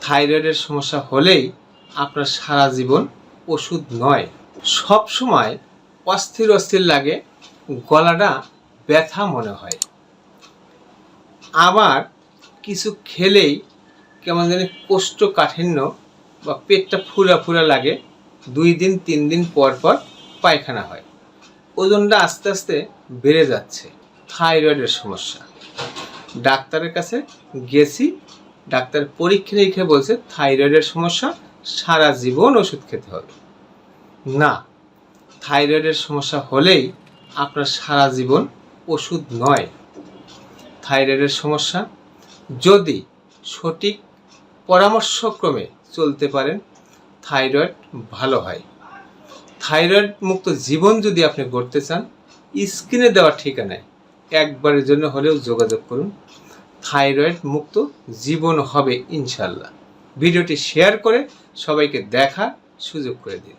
থাইরয়েডের সমস্যা হলেই আপনার সারা জীবন ওষুধ নয়। সব সময় অস্থির অস্থির লাগে, গলাটা ব্যথা মনে হয়, আবার কিছু খেলেই কেমন জানি কোষ্ঠকাঠিন্য বা পেটটা ফুলা ফুলা লাগে, 2 দিন 3 দিন পর পর পায়খানা হয়, ওজনটা আস্তে আস্তে বেড়ে যাচ্ছে। থাইরয়েডের সমস্যা। ডাক্তারের কাছে গেছি, ডাক্তার পরীক্ষা নিরীক্ষা বলছে থাইরয়েডের সমস্যা, সারা জীবন ওষুধ খেতে হবে। না, থাইরয়েডের সমস্যা হলেই আপনার সারা জীবন ওষুধ নয়। থাইরয়েডের সমস্যা যদি সঠিক পরামর্শক্রমে চলতে পারেন, থাইরয়েড ভালো হয়। থাইরয়েড মুক্ত জীবন যদি আপনি গড়তে চান, স্ক্রিনে দেওয়া ঠিকানায় একবারের জন্য হলেও যোগাযোগ করুন। থাইরয়েড মুক্ত জীবন হবে ইনশাল্লাহ। ভিডিওটি শেয়ার করে সবাইকে দেখার সুযোগ করে দিন।